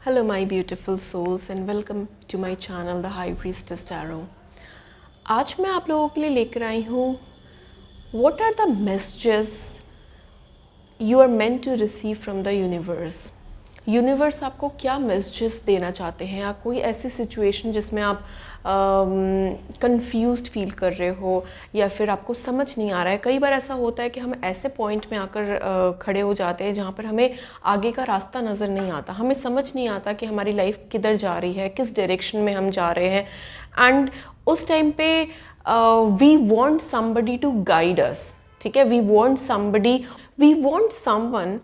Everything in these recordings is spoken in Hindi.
Hello my beautiful souls and welcome to my channel The High Priestess Tarot। आज मैं आप लोगों के लिए लेकर आई हूँ What are the messages you are meant to receive from the universe। Universe आपको क्या मैसेजेस देना चाहते हैं, या कोई ऐसी सिचुएशन जिसमें आप कंफ्यूज्ड फील कर रहे हो या फिर आपको समझ नहीं आ रहा है। कई बार ऐसा होता है कि हम ऐसे पॉइंट में आकर खड़े हो जाते हैं जहाँ पर हमें आगे का रास्ता नज़र नहीं आता, हमें समझ नहीं आता कि हमारी लाइफ किधर जा रही है, किस डायरेक्शन में हम जा रहे हैं। एंड उस टाइम पे we want somebody to guide us, ठीक है, we want someone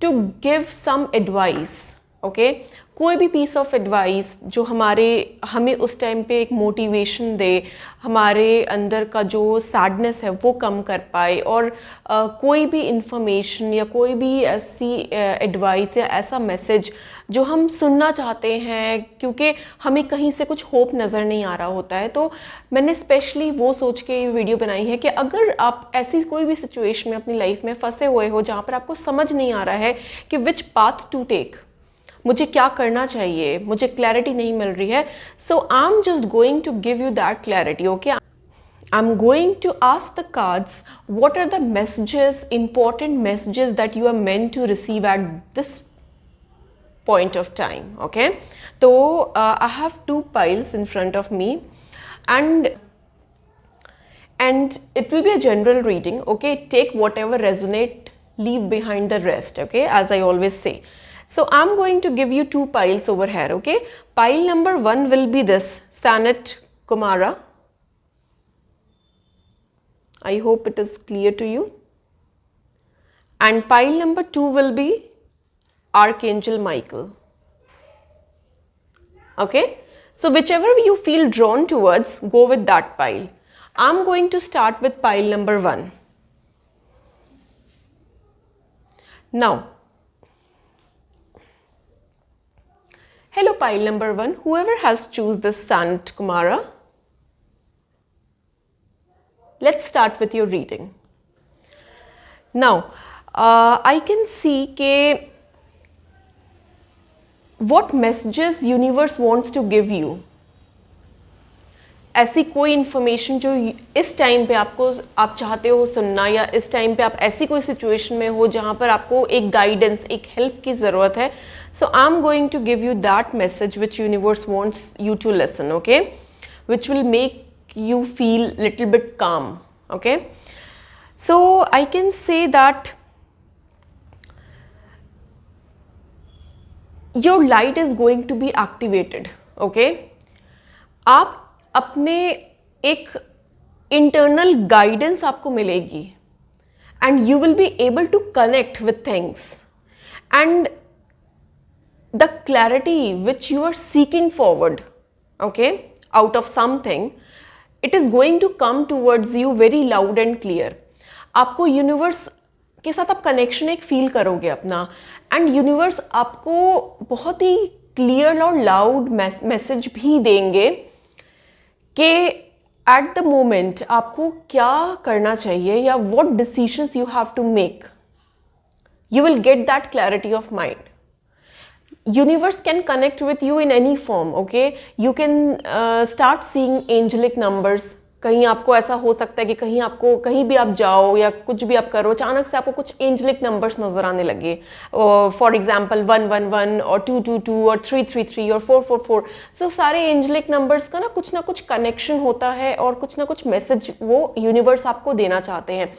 to give some advice. Okay, कोई भी पीस ऑफ एडवाइस जो हमें उस टाइम पे एक मोटिवेशन दे, हमारे अंदर का जो सैडनेस है वो कम कर पाए, और कोई भी इंफॉर्मेशन या कोई भी ऐसी एडवाइस या ऐसा मैसेज जो हम सुनना चाहते हैं, क्योंकि हमें कहीं से कुछ होप नज़र नहीं आ रहा होता है। तो मैंने स्पेशली वो सोच के ये वीडियो बनाई है कि अगर आप ऐसी कोई भी सिचुएशन में अपनी लाइफ में फंसे हुए हो जहाँ पर आपको समझ नहीं आ रहा है कि विच पाथ टू टेक, मुझे क्या करना चाहिए, मुझे क्लैरिटी नहीं मिल रही है, so I am just going to give you that clarity. Okay, I am going to ask the cards what are the messages, important messages that you are meant to receive at this point of time. Okay, so I have two piles in front of me, and it will be a general reading. Okay, take whatever resonate, leave behind the rest. Okay, as I always say. So I'm going to give you two piles over here. Okay, pile number 1 will be this Sanat Kumara. I hope it is clear to you. And pile number 2 will be Archangel Michael. Okay, so whichever you feel drawn towards, go with that pile. I'm going to start with pile number 1. Now, hello pile number 1, whoever has choose this Sant Kumara, let's start with your reading. Now, I can see that what messages universe wants to give you, ऐसी कोई इन्फॉर्मेशन जो इस टाइम पे आप चाहते हो सुनना, या इस टाइम पे आप ऐसी कोई सिचुएशन में हो जहाँ पर आपको एक गाइडेंस, एक हेल्प की ज़रूरत है। So I am going to give you that message which universe wants you to listen. Okay, which will make you feel little bit calm. Okay, so I can say that your light is going to be activated. Okay, आप अपने एक internal guidance आपको मिलेगी, and you will be able to connect with things, and the clarity which you are seeking forward, okay, out of something, it is going to come towards you very loud and clear. आपको यूनिवर्स के साथ आप कनेक्शन एक फील करोगे अपना, एंड यूनिवर्स आपको बहुत ही क्लियर और लाउड मैसेज भी देंगे कि एट द मोमेंट आपको क्या करना चाहिए, या what decisions you have to make. You will get that clarity of mind. Universe can connect with you in any form. Okay, you can start seeing angelic numbers. कहीं आपको ऐसा हो सकता है कि कहीं भी आप जाओ या कुछ भी आप करो, अचानक से आपको कुछ एंजेलिक नंबर्स नज़र आने लगे। फॉर एग्जांपल 111 और 222 और 333 और 444। सो सारे एंजेलिक नंबर्स का ना कुछ कनेक्शन होता है, और कुछ ना कुछ मैसेज वो यूनिवर्स आपको देना चाहते हैं।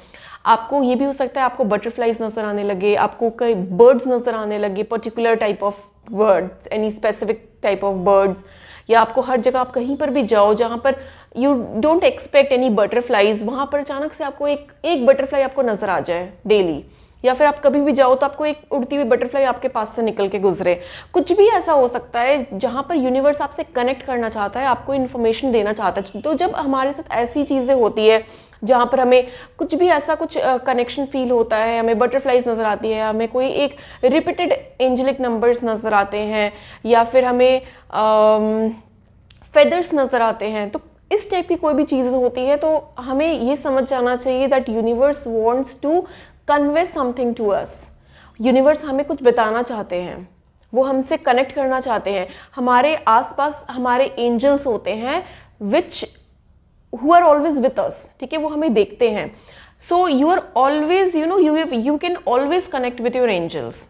आपको ये भी हो सकता है आपको बटरफ्लाइज नज़र आने लगे, आपको कई बर्ड्स नज़र आने लगे, particular type of birds, any specific type of birds, या आपको हर जगह आप कहीं पर भी जाओ जहाँ पर you don't expect any butterflies, वहाँ पर अचानक से आपको एक बटरफ्लाई आपको नज़र आ जाए डेली, या फिर आप कभी भी जाओ तो आपको एक उड़ती हुई बटरफ्लाई आपके पास से निकल के गुजरे। कुछ भी ऐसा हो सकता है जहाँ पर यूनिवर्स आपसे कनेक्ट करना चाहता है, आपको इन्फॉर्मेशन देना चाहता है। तो जब हमारे साथ ऐसी चीज़ें होती है जहाँ पर हमें कुछ भी ऐसा कुछ कनेक्शन फील होता है, हमें बटरफ्लाइज नज़र आती है, हमें कोई एक रिपीटेड एंजेलिक नंबर्स नज़र आते हैं, या फिर हमें फेदर्स नज़र आते हैं, तो इस टाइप की कोई भी चीज़ें होती है, तो हमें ये समझ जाना चाहिए that universe wants to convey something to us. Universe हमें कुछ बताना चाहते हैं, वो हमसे कनेक्ट करना चाहते हैं। हमारे आसपास हमारे एंजल्स होते हैं which who are always with us, ठीक है, वो हमें देखते हैं। So you are always you can always connect with your angels.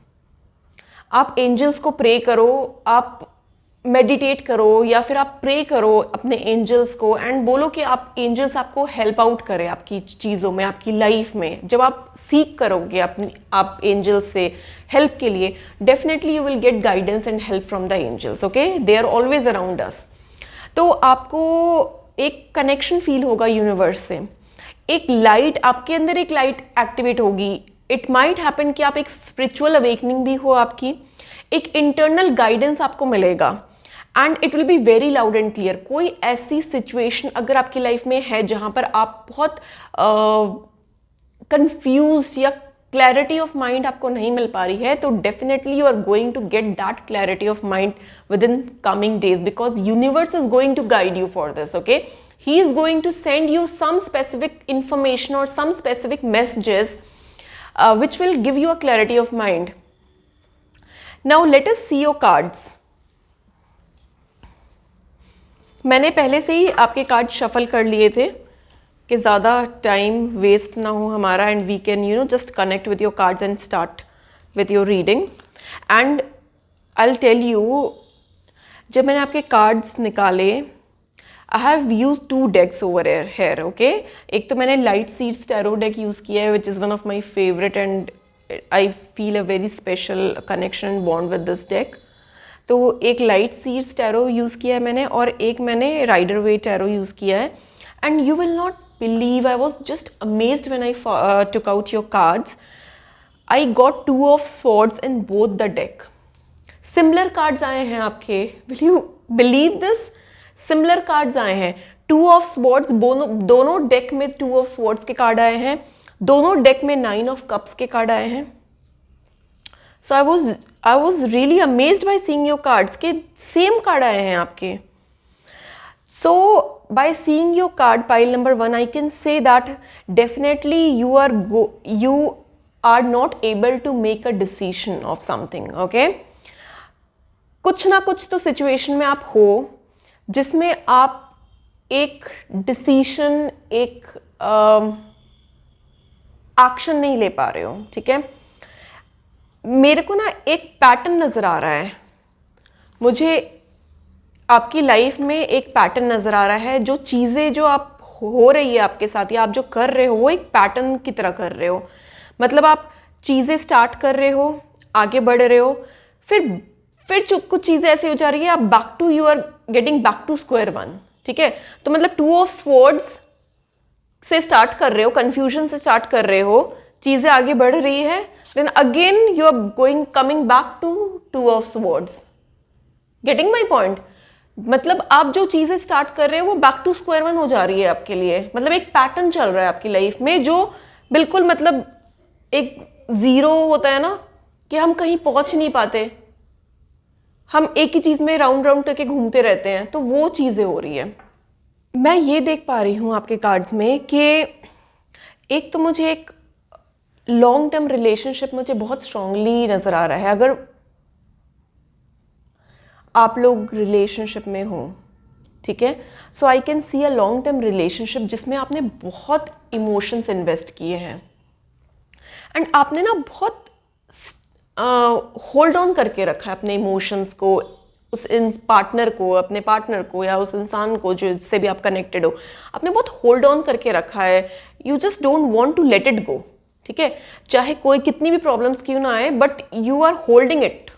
आप एंजल्स को प्रे करो, आप मेडिटेट करो, या फिर आप प्रे करो अपने एंजल्स को एंड बोलो कि आप एंजल्स आपको हेल्प आउट करें आपकी चीज़ों में, आपकी लाइफ में। जब आप सीख करोगे आप एंजल्स से हेल्प के लिए, definitely you will get guidance and help from the angels. Okay, they are always around us. तो आपको एक कनेक्शन फील होगा यूनिवर्स से, एक लाइट आपके अंदर, एक लाइट एक्टिवेट होगी। इट माइट हैपन कि आप एक स्पिरिचुअल अवेकनिंग भी हो आपकी, एक इंटरनल गाइडेंस आपको मिलेगा and it will be very loud and clear. कोई ऐसी सिचुएशन अगर आपकी लाइफ में है जहां पर आप बहुत कंफ्यूज या क्लैरिटी ऑफ माइंड आपको नहीं मिल पा रही है, तो definitely you are going to get that clarity of mind within coming days, because universe is going to guide you for this. Okay, he is going to send you some specific information और some specific messages which will give you a clarity of mind. Now let us see your cards. मैंने पहले से ही आपके कार्ड शफल कर लिए थे कि ज़्यादा टाइम वेस्ट ना हो हमारा, and we can just connect with your cards and start with your reading. And I will tell you, जब मैंने आपके कार्ड्स निकाले, I have used 2 decks over here, okay? एक तो मैंने light seeds tarot deck use किया है, which is one of my favorite and I feel a very special connection and bond with this deck. तो एक लाइट सीड्स टैरो यूज़ किया है मैंने, और एक मैंने राइडर वे टैरो यूज़ किया है। And you will not believe, I was just amazed when I took out your cards. I got 2 of swords in both the deck. Similar cards आए हैं आपके, will you believe this? Similar cards आए हैं। 2 ऑफ स्वॉर्ड्स, दोनों डेक में 2 ऑफ स्वॉर्ड्स के कार्ड आए हैं, दोनों डेक में 9 ऑफ कप्स के कार्ड आए हैं। So I was really amazed by seeing your cards के सेम कार्ड आए हैं आपके। So by seeing your card pile number 1, I can say that definitely you are not able to make a decision of something, okay? कुछ ना कुछ तो सिचुएशन में आप हो जिसमें आप एक डिसीशन, एक एक्शन नहीं ले पा रहे हो, ठीक है? मेरे को ना एक पैटर्न नज़र आ रहा है, मुझे आपकी लाइफ में एक पैटर्न नज़र आ रहा है। जो चीज़ें जो आप हो रही है आपके साथ या आप जो कर रहे हो, वो एक पैटर्न की तरह कर रहे हो। मतलब आप चीज़ें स्टार्ट कर रहे हो, आगे बढ़ रहे हो, फिर कुछ चीज़ें ऐसी हो जा रही है, आप you are getting back to square one, ठीक है? तो मतलब 2 ऑफ स्वॉर्ड्स से स्टार्ट कर रहे हो, कंफ्यूजन से स्टार्ट कर रहे हो, चीज़ें आगे बढ़ रही है, then again you are coming back to 2 of swords. Getting my point? मतलब आप जो चीज़ें स्टार्ट कर रहे हो वो बैक टू स्क्वायर वन हो जा रही है आपके लिए। मतलब एक पैटर्न चल रहा है आपकी लाइफ में जो बिल्कुल, मतलब एक ज़ीरो होता है ना, कि हम कहीं पहुंच नहीं पाते, हम एक ही चीज़ में राउंड राउंड करके घूमते रहते हैं, तो वो चीज़ें हो रही है। मैं ये देख पा रही हूँ आपके कार्ड्स में कि एक तो मुझे एक लॉन्ग टर्म रिलेशनशिप मुझे बहुत स्ट्रांगली नज़र आ रहा है। अगर आप लोग रिलेशनशिप में हो, ठीक है, so I can see a long term relationship जिसमें आपने बहुत इमोशंस इन्वेस्ट किए हैं एंड आपने ना बहुत होल्ड ऑन करके रखा है अपने इमोशंस को, उस पार्टनर को, अपने पार्टनर को या उस इंसान को जो जिससे भी आप कनेक्टेड हो, आपने बहुत होल्ड ऑन करके रखा है। You just don't want to let it go, ठीक है? चाहे कोई कितनी भी प्रॉब्लम्स क्यों ना आए, but you are holding it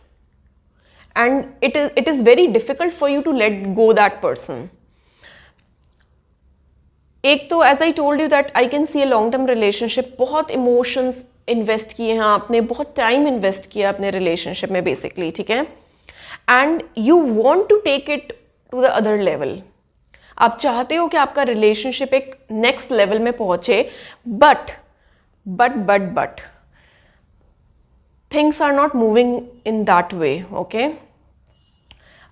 and it is very difficult for you to let go that person. एक तो as I told you that I can see a long term relationship, बहुत इमोशंस इन्वेस्ट किए हैं आपने, बहुत टाइम इन्वेस्ट किया अपने रिलेशनशिप में बेसिकली, ठीक है? And you want to take it to the other level. आप चाहते हो कि आपका रिलेशनशिप एक नेक्स्ट लेवल में पहुंचे, but things are not moving in that way, okay?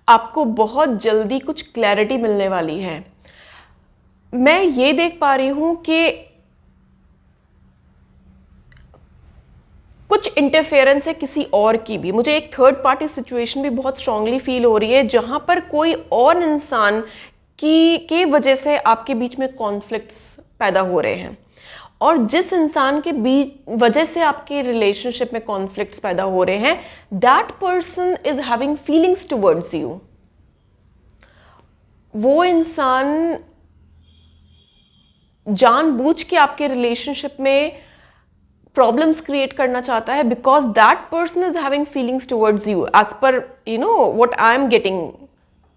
आपको बहुत जल्दी कुछ क्लैरिटी मिलने वाली है। मैं ये देख पा रही हूं कि कुछ इंटरफेरेंस है किसी और की भी। मुझे एक थर्ड पार्टी सिचुएशन भी बहुत स्ट्रांगली फील हो रही है, जहां पर कोई और इंसान की के वजह से आपके बीच में कॉन्फ्लिक्ट्स पैदा हो रहे हैं, और जिस इंसान के बीच वजह से आपके रिलेशनशिप में कॉन्फ्लिक्ट्स पैदा हो रहे हैं, that person is having feelings towards you. वो इंसान जानबूझ के आपके रिलेशनशिप में प्रॉब्लम्स क्रिएट करना चाहता है, because that person is having feelings towards you, as per what I am getting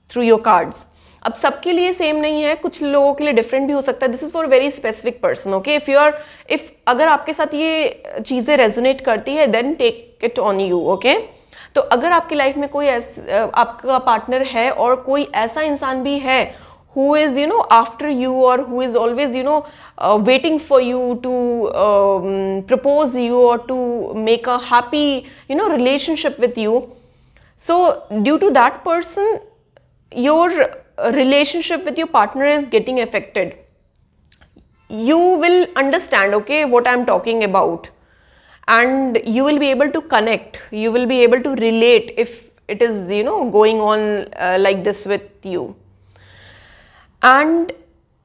through your cards. अब सबके लिए सेम नहीं है, कुछ लोगों के लिए डिफरेंट भी हो सकता है। This is for very specific person, okay. If अगर आपके साथ ये चीज़ें रेजोनेट करती है, then take it on you, okay. तो अगर आपकी लाइफ में कोई आपका पार्टनर है और कोई ऐसा इंसान भी है who is after you, or who is always waiting for you to propose you or to make a happy relationship with you, so due to that person your relationship with your partner is getting affected. You will understand, okay, what I'm talking about, and you will be able to connect, you will be able to relate if it is going on like this with you. And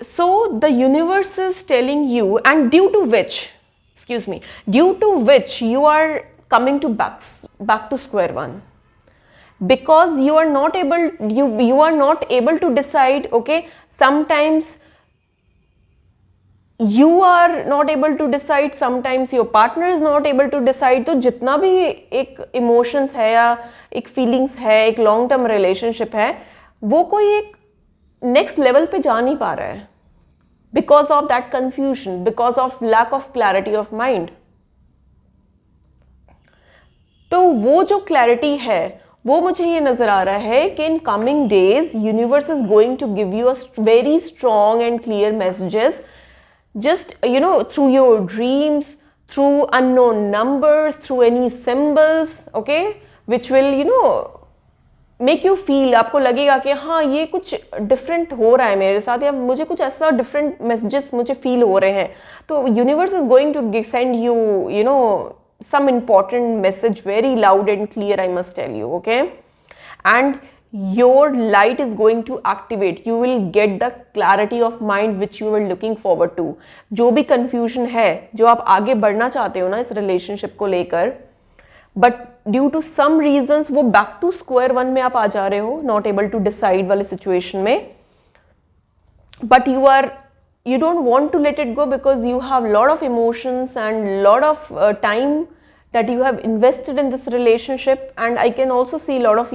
so the universe is telling you, and due to which you are coming to back to square one, because you are not able to decide, okay. Sometimes you are not able to decide, sometimes your partner is not able to decide. तो जितना भी एक इमोशंस है या एक फीलिंग्स है, एक लॉन्ग टर्म रिलेशनशिप है, वो कोई एक नेक्स्ट लेवल पे जा नहीं पा रहा है, because of that confusion, because of lack of clarity of mind. तो वो जो क्लैरिटी है, वो मुझे ये नजर आ रहा है कि in coming days universe is going to give you a very strong and clear messages, just through your dreams, through unknown numbers, through any symbols, okay, which will make you feel, आपको लगेगा कि हाँ ये कुछ डिफरेंट हो रहा है मेरे साथ, या मुझे कुछ ऐसा डिफरेंट मैसेजेस मुझे फील हो रहे हैं। तो universe is going to send you some important message, very loud and clear, I must tell you, okay. And your light is going to activate, you will get the clarity of mind which you were looking forward to. जो भी confusion है, जो आप आगे बढ़ना चाहते हो ना इस relationship को लेकर, but due to some reasons वो back to square one में आप आ जा रहे हो, not able to decide वाले situation में, but you don't want to let it go because you have lot of emotions and lot of time that you have invested in this relationship, and I can also see a lot of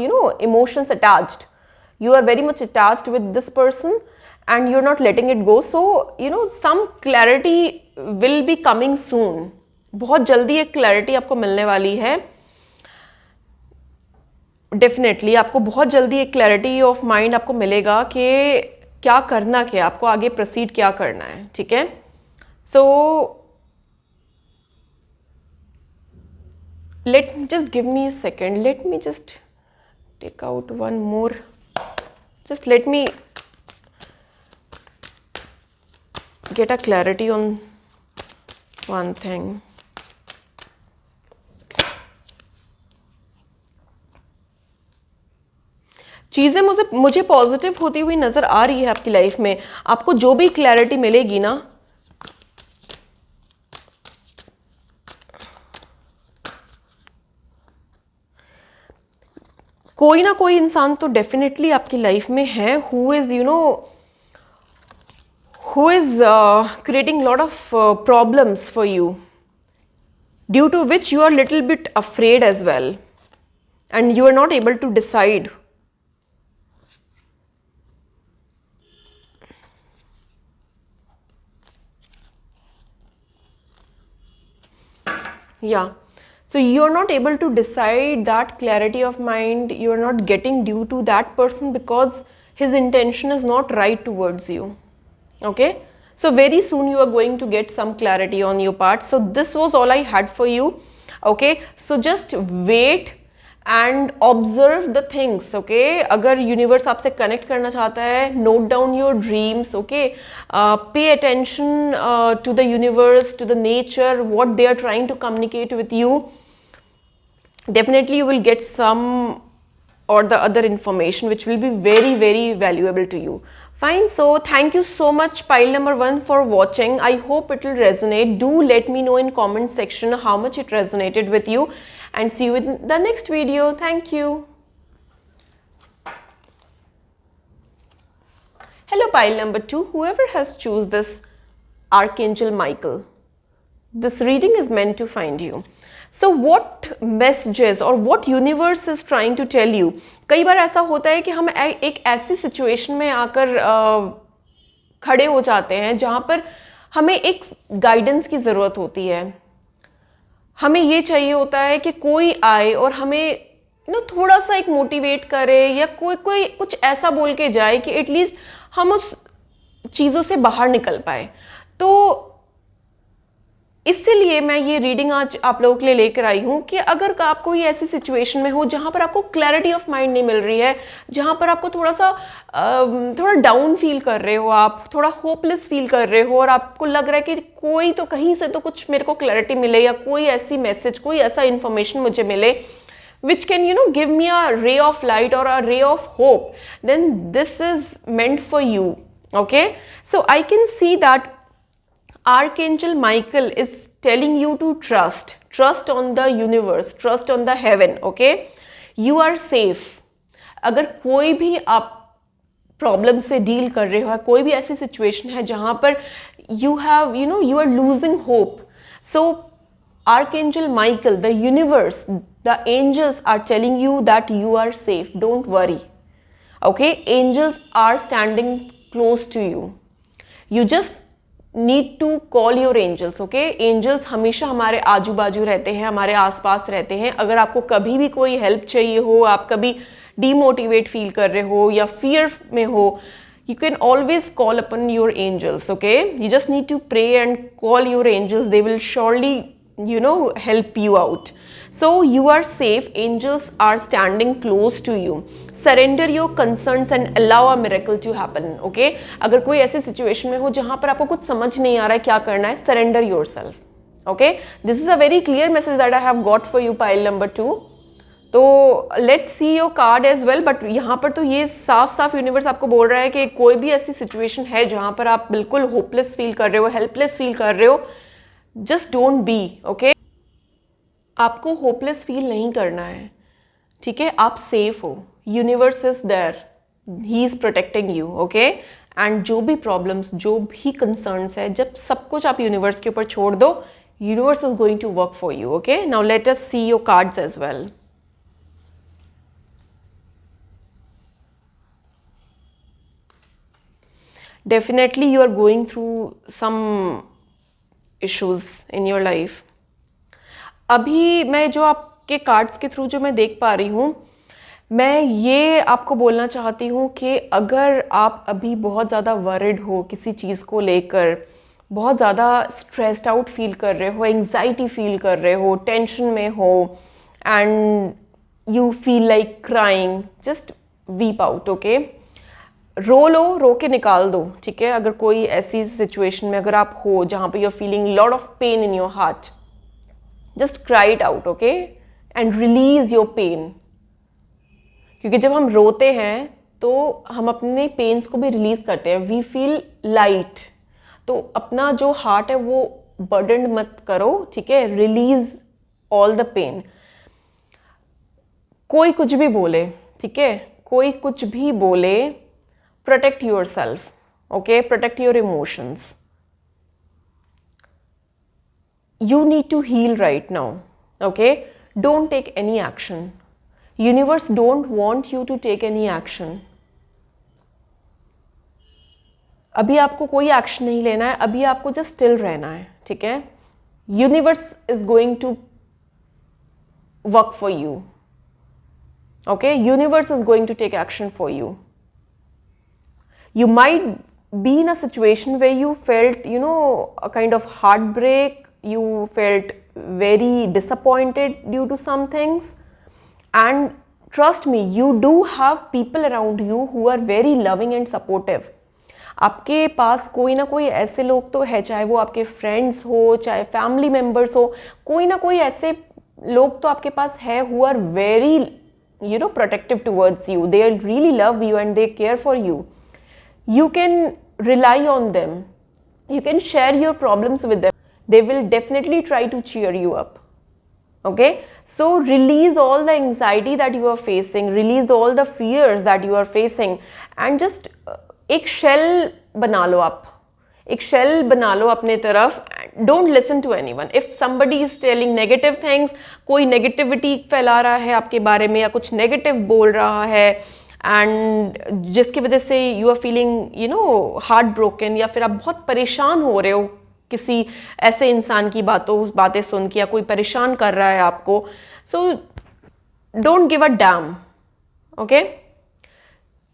emotions attached. You are very much attached with this person and you're not letting it go. So some clarity will be coming soon. बहुत जल्दी एक clarity आपको मिलने वाली है, definitely आपको बहुत जल्दी एक clarity of mind आपको मिलेगा कि क्या करना, क्या आपको आगे proceed क्या करना है, ठीक है। So just give me a second, let me just take out one more, just let me get a clarity on one thing. चीज़ें मुझे पॉजिटिव होती हुई नज़र आ रही है आपकी लाइफ में। आपको जो भी क्लैरिटी मिलेगी ना, कोई ना कोई इंसान तो डेफिनेटली आपकी लाइफ में है who is creating lot of problems for you, due to which you are little bit afraid as well and you are not able to decide. Yeah. So you are not able to decide, that clarity of mind you are not getting due to that person because his intention is not right towards you, okay. So very soon you are going to get some clarity on your part. So this was all I had for you, okay. So just wait and observe the things, okay. अगर universe आपसे connect करना चाहता है, note down your dreams, okay. Pay attention to the universe, to the nature, what they are trying to communicate with you. definitely you will get some or the other information which will be very very valuable to you. Fine, so thank you so much pile number 1 for watching. I hope it will resonate. Do let me know in comment section how much it resonated with you, and see you in the next video. Thank you. Hello pile number 2, whoever has choose this Archangel Michael, this reading is meant to find you. So what messages or what universe is trying to tell you? कई बार ऐसा होता है कि हम एक ऐसी सिचुएशन में आकर खड़े हो जाते हैं जहाँ पर हमें एक गाइडेंस की ज़रूरत होती है. हमें ये चाहिए होता है कि कोई आए और हमें थोड़ा सा एक मोटिवेट करे, या कोई कुछ ऐसा बोल के जाए कि एटलीस्ट हम उस चीज़ों से बाहर निकल पाए. तो इसलिए मैं ये रीडिंग आज आप लोगों के लिए लेकर आई हूँ कि अगर आप कोई ऐसी सिचुएशन में हो जहाँ पर आपको क्लैरिटी ऑफ माइंड नहीं मिल रही है, जहाँ पर आपको थोड़ा डाउन फील कर रहे हो, आप थोड़ा होपलेस फील कर रहे हो, और आपको लग रहा है कि कोई तो कहीं से तो कुछ मेरे को क्लैरिटी मिले, या कोई ऐसी मैसेज, कोई ऐसा इन्फॉर्मेशन मुझे मिले which can give me a ray of light or a ray of hope, then this is meant for you. Okay, so I can see that Archangel Michael is telling you to trust on the universe, trust on the heaven. Okay, you are safe. अगर कोई भी आप प्रॉब्लम से डील कर रहे हो, कोई भी ऐसी सिचुएशन है जहाँ पर you are losing hope, so Archangel Michael, the universe, the angels are telling you that you are safe. Don't worry. Okay, angels are standing close to you. You just need to call your angels. Okay, angels हमेशा हमारे आजू बाजू रहते हैं, हमारे आसपास रहते हैं. अगर आपको कभी भी कोई हेल्प चाहिए हो, आप कभी डीमोटिवेट फील कर रहे हो या फियर में हो, you can always call upon your angels. Okay, you just need to pray and call your angels. They will surely help you out. So you are safe. Angels are standing close to you. Surrender your concerns and allow a miracle to happen. Okay, अगर कोई ऐसी सिचुएशन में हो जहाँ पर आपको कुछ समझ नहीं आ रहा है क्या करना है, surrender yourself. Okay, this is a very clear message that I have got for you, pile number 2. तो let's see your card as well. but यहाँ पर तो ये साफ साफ यूनिवर्स आपको बोल रहा है कि कोई भी ऐसी सिचुएशन है जहाँ पर आप बिल्कुल होपलेस फील कर रहे हो, हेल्पलेस फील कर रहे हो, जस्ट डोंट बी. ओके, आपको होपलेस फील नहीं करना है. ठीक है, आप सेफ हो. Universe is there, he is protecting you. Okay, and जो भी प्रॉब्लम्स, जो भी कंसर्न्स है, जब सब कुछ आप यूनिवर्स के ऊपर छोड़ दो, universe is going to work for you. Okay, now let us see your cards as well. Definitely you are going through some issues in your life. अभी मैं जो आपके कार्ड्स के थ्रू जो मैं देख पा रही हूँ, मैं ये आपको बोलना चाहती हूँ कि अगर आप अभी बहुत ज़्यादा वरिड हो किसी चीज़ को लेकर, बहुत ज़्यादा स्ट्रेस्ड आउट फील कर रहे हो, एंग्जाइटी फील कर रहे हो, टेंशन में हो, and you feel like crying, just weep out. Okay, रो के निकाल दो. ठीक है, अगर कोई ऐसी सिचुएशन में अगर आप हो जहाँ पे you are feeling lot of pain in your heart, just cry it out. Okay, and release your pain. क्योंकि जब हम रोते हैं तो हम अपने पेन्स को भी रिलीज करते हैं, वी फील लाइट. तो अपना जो हार्ट है वो बर्डन मत करो. ठीक है, रिलीज ऑल द पेन. कोई कुछ भी बोले, ठीक है, कोई कुछ भी बोले, protect yourself. Okay, protect your emotions. You need to heal right now. Okay, don't take any action. Universe don't want you to take any action. अभी आपको कोई एक्शन नहीं लेना है, अभी आपको जस्ट स्टिल रहना है. ठीक है, universe is going to work for you. Okay, universe is going to take action for you. You might be in a situation where you felt, a kind of heartbreak, you felt very disappointed due to some things, and trust me, you do have people around you who are very loving and supportive. आपके पास कोई ना कोई ऐसे लोग तो है, चाहे वो आपके फ्रेंड्स हो, चाहे फैमिली मेम्बर्स हो, कोई ना कोई ऐसे लोग तो आपके पास है who are very protective towards you. They really love you and they care for you. You can rely on them. You can share your problems with them. They will definitely try to cheer you up. Okay, so release all the anxiety that you are facing, release all the fears that you are facing, and just एक shell बना लो आप, एक shell बना लो अपने तरफ. Don't listen to anyone. If somebody is telling negative things, कोई negativity फैला रहा है आपके बारे में या कुछ negative बोल रहा है, and जिसकी वजह से you are feeling heartbroken, या फिर आप बहुत परेशान हो रहे हो किसी ऐसे इंसान की बातें सुन के, या कोई परेशान कर रहा है आपको, so don't give a damn. Okay,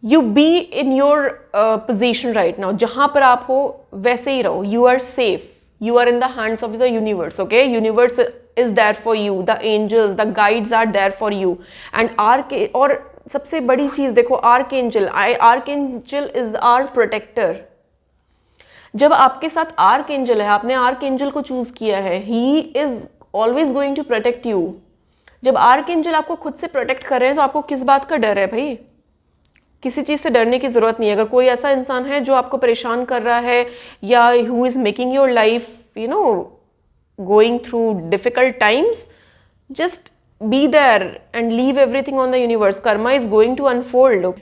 you be in your position right now. जहां पर आप हो वैसे ही रहो. You are safe. You are in the hands of the universe. Okay, universe is there for you. The angels, the guides are there for you. And और सबसे बड़ी चीज देखो, आर्कएंजल इज आवर प्रोटेक्टर. जब आपके साथ आर्कएंजल है, आपने आर्कएंजल को चूज किया है, he is always going to protect you. जब आर्कएंजल आपको खुद से प्रोटेक्ट कर रहे हैं तो आपको किस बात का डर है भाई? किसी चीज से डरने की जरूरत नहीं है. अगर कोई ऐसा इंसान है जो आपको परेशान कर रहा है, या who is making your life going through difficult times, just be there and leave everything on the universe. Karma is going to unfold.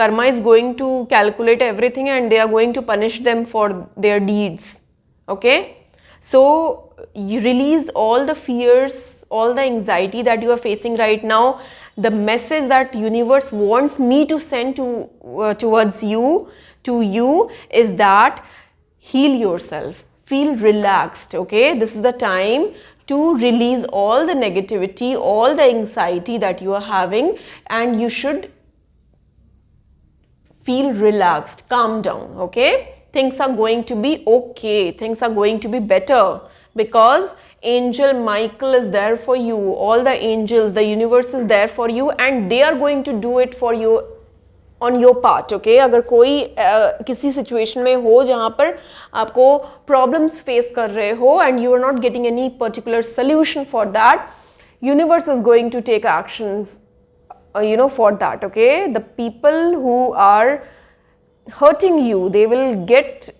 Karma is going to calculate everything and they are going to punish them for their deeds. Okay, so you release all the fears, all the anxiety that you are facing right now. The message that universe wants me to send towards you is that heal yourself, feel relaxed. Okay, this is the time to release all the negativity, all the anxiety that you are having, and you should feel relaxed, calm down. Okay, things are going to be okay, things are going to be better, because angel Michael is there for you. All the angels, the universe is there for you, and they are going to do it for you on your part. Okay, अगर कोई किसी situation में हो जहाँ पर आपको problems face कर रहे हो and you are not getting any particular solution for that, universe is going to take action for that. Okay, the people who are hurting you, they will get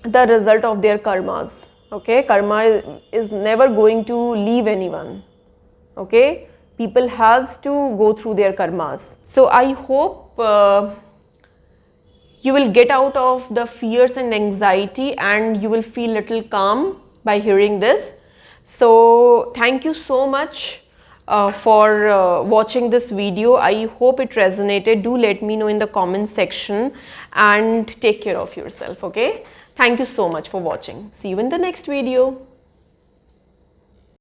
the result of their karmas. Okay, karma is never going to leave anyone. Okay, people has to go through their karmas. So I hope you will get out of the fears and anxiety, and you will feel little calm by hearing this. So thank you so much for watching this video. I hope it resonated. Do let me know in the comment section, and take care of yourself. Okay, thank you so much for watching. See you in the next video.